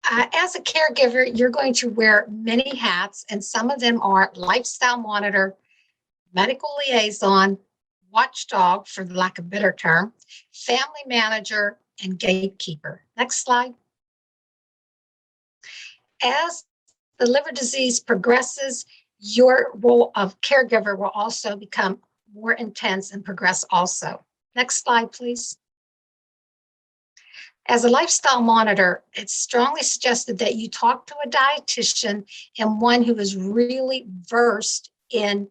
As a caregiver, you're going to wear many hats, and some of them are lifestyle monitor, medical liaison, watchdog, for lack of a better term, family manager, and gatekeeper. Next slide. As the liver disease progresses, your role of caregiver will also become more intense and progress also. Next slide, please. As a lifestyle monitor, it's strongly suggested that you talk to a dietitian and one who is really versed in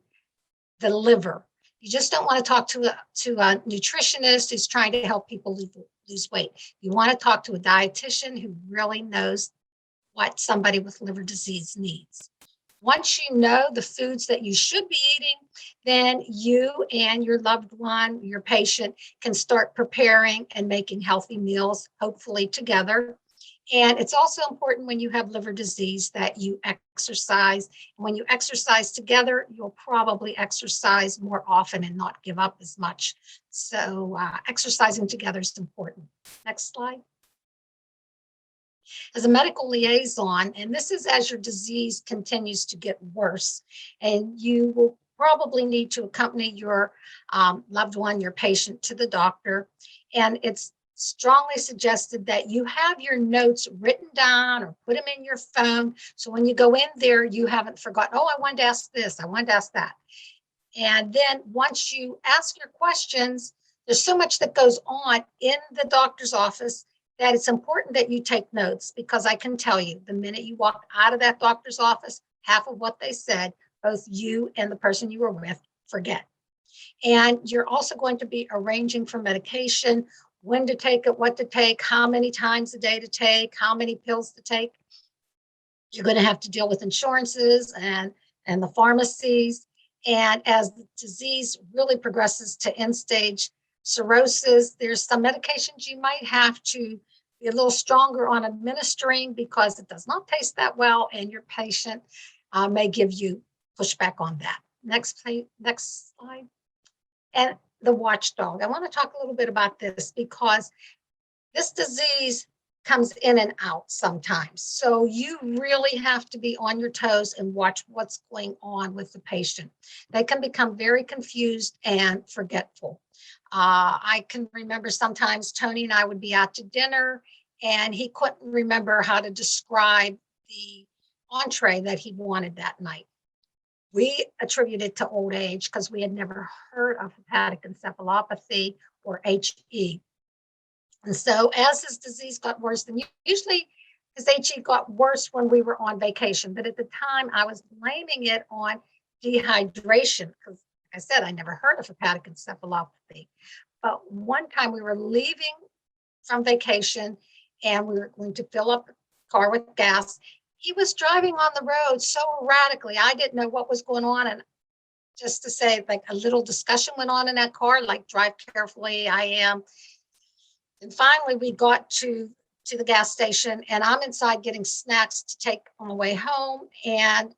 the liver. You just don't want to talk to a nutritionist who's trying to help people lose weight. You want to talk to a dietitian who really knows what somebody with liver disease needs. Once you know the foods that you should be eating, then you and your loved one, your patient, can start preparing and making healthy meals, hopefully together. And it's also important when you have liver disease that you exercise. When you exercise together, you'll probably exercise more often and not give up as much. So exercising together is important. Next slide. As a medical liaison, and this is as your disease continues to get worse, and you will probably need to accompany your loved one, your patient, to the doctor. And it's strongly suggested that you have your notes written down or put them in your phone. So when you go in there, you haven't forgotten, oh, I wanted to ask this, I wanted to ask that. And then once you ask your questions, there's so much that goes on in the doctor's office that it's important that you take notes, because I can tell you, the minute you walk out of that doctor's office, half of what they said, both you and the person you were with, forget. And you're also going to be arranging for medication, when to take it, what to take, how many times a day to take, how many pills to take. You're going to have to deal with insurances and the pharmacies. And as the disease really progresses to end stage cirrhosis, there's some medications you might have to be a little stronger on administering because it does not taste that well, and your patient may give you pushback on that. Next slide. And the watchdog. I want to talk a little bit about this because this disease comes in and out sometimes. So you really have to be on your toes and watch what's going on with the patient. They can become very confused and forgetful. I can remember sometimes Tony and I would be out to dinner and he couldn't remember how to describe the entree that he wanted that night. We attribute it to old age because we had never heard of hepatic encephalopathy or HE. And so as his disease got worse, and usually his HE got worse when we were on vacation, but at the time I was blaming it on dehydration because, like I said, I never heard of hepatic encephalopathy. But one time we were leaving from vacation and we were going to fill up the car with gas. He was driving on the road so erratically. I didn't know what was going on. And just to say, like, a little discussion went on in that car, like, drive carefully, I am. And finally, we got to the gas station, and I'm inside getting snacks to take on the way home and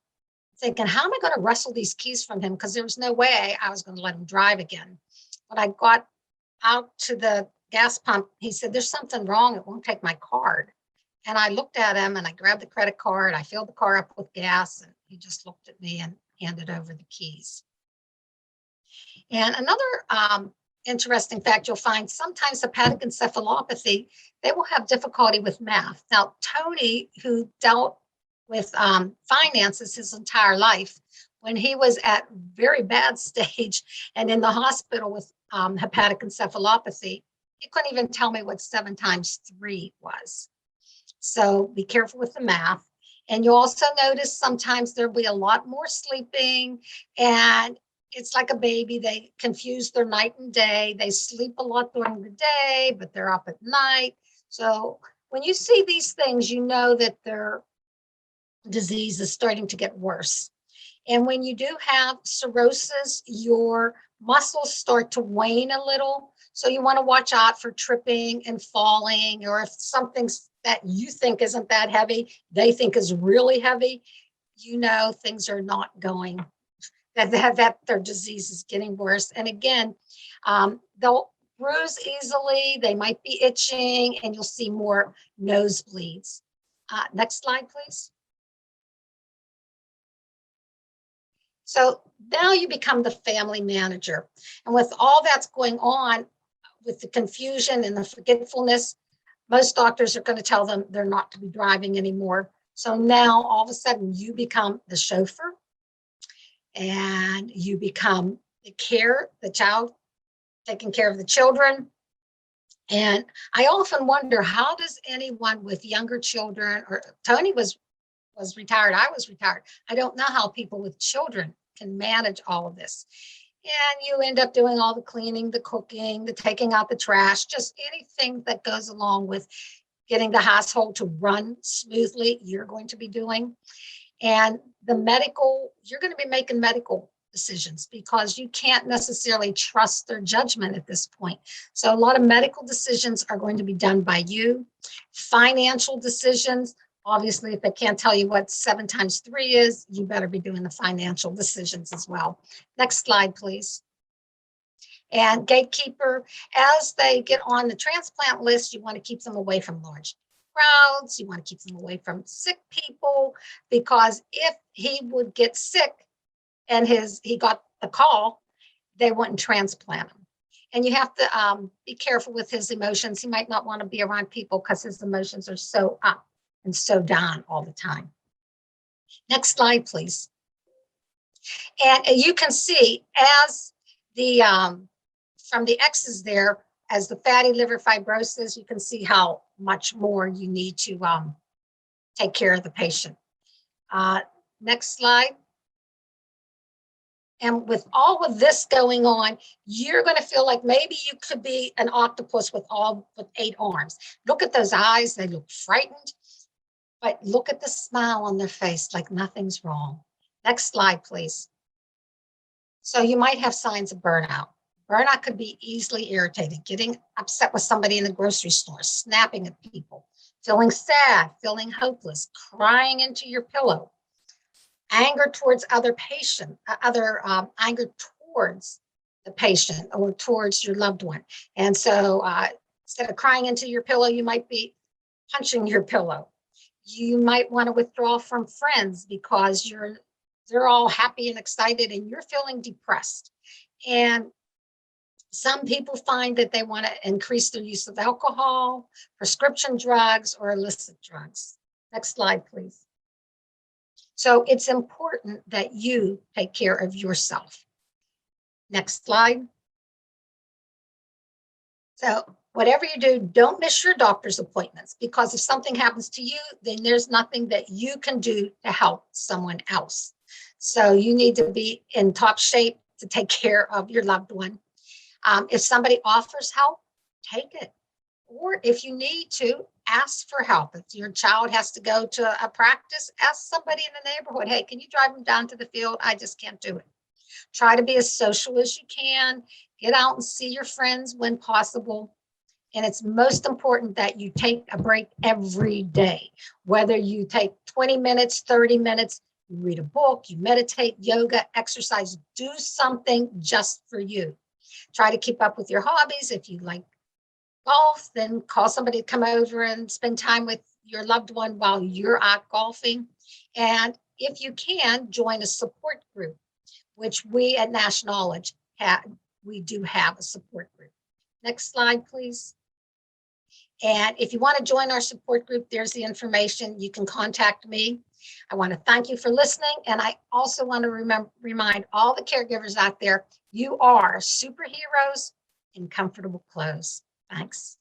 thinking, how am I going to wrestle these keys from him? Because there was no way I was going to let him drive again. When I got out to the gas pump, he said, there's something wrong. It won't take my card. And I looked at him and I grabbed the credit card. I filled the car up with gas, and he just looked at me and handed over the keys. And another interesting fact you'll find, sometimes hepatic encephalopathy, they will have difficulty with math. Now, Tony, who dealt with finances his entire life, when he was at very bad stage and in the hospital with hepatic encephalopathy, he couldn't even tell me what 7 times 3 was. So be careful with the math. And you also notice sometimes there'll be a lot more sleeping, and it's like a baby. They confuse their night and day. They sleep a lot during the day, but they're up at night. So when you see these things, you know that their disease is starting to get worse. And when you do have cirrhosis, your muscles start to wane a little. So you want to watch out for tripping and falling, or if something's that you think isn't that heavy, they think is really heavy, you know things are not going, that their disease is getting worse. And again, they'll bruise easily, they might be itching, and you'll see more nosebleeds. Next slide, please. So now you become the family manager. And with all that's going on, with the confusion and the forgetfulness, most doctors are going to tell them they're not to be driving anymore. So now all of a sudden you become the chauffeur and you become the child, taking care of the children. And I often wonder, how does anyone with younger children, or Tony was retired, I was retired. I don't know how people with children can manage all of this. And you end up doing all the cleaning, the cooking, the taking out the trash, just anything that goes along with getting the household to run smoothly, you're going to be doing. And you're going to be making medical decisions because you can't necessarily trust their judgment at this point. So a lot of medical decisions are going to be done by you. Financial decisions, obviously, if they can't tell you what 7 times 3 is, you better be doing the financial decisions as well. Next slide, please. And gatekeeper, as they get on the transplant list, you want to keep them away from large crowds. You want to keep them away from sick people, because if he would get sick and he got the call, they wouldn't transplant him. And you have to be careful with his emotions. He might not want to be around people because his emotions are so up and so down all the time. Next slide, please. And you can see as the from the X's there, as the fatty liver fibrosis, you can see how much more you need to take care of the patient. Next slide. And with all of this going on, you're going to feel like maybe you could be an octopus with 8 arms. Look at those eyes, they look frightened, but look at the smile on their face, like nothing's wrong. Next slide, please. So you might have signs of burnout. Burnout could be easily irritating, getting upset with somebody in the grocery store, snapping at people, feeling sad, feeling hopeless, crying into your pillow, anger towards anger towards the patient or towards your loved one. And so instead of crying into your pillow, you might be punching your pillow. You might want to withdraw from friends because they're all happy and excited and you're feeling depressed. And some people find that they want to increase their use of alcohol, prescription drugs, or illicit drugs. Next slide, please. So it's important that you take care of yourself. Next slide. So whatever you do, don't miss your doctor's appointments, because if something happens to you, then there's nothing that you can do to help someone else. So you need to be in top shape to take care of your loved one. If somebody offers help, take it. Or if you need to, ask for help. If your child has to go to a practice, ask somebody in the neighborhood, hey, can you drive them down to the field? I just can't do it. Try to be as social as you can. Get out and see your friends when possible. And it's most important that you take a break every day, whether you take 20 minutes, 30 minutes, you read a book, you meditate, yoga, exercise, do something just for you. Try to keep up with your hobbies. If you like golf, then call somebody to come over and spend time with your loved one while you're out golfing. And if you can, join a support group, which we at NASH Knowledge we do have a support group. Next slide, please. And if you want to join our support group, there's the information. You can contact me. I want to thank you for listening. And I also want to remind all the caregivers out there, you are superheroes in comfortable clothes. Thanks.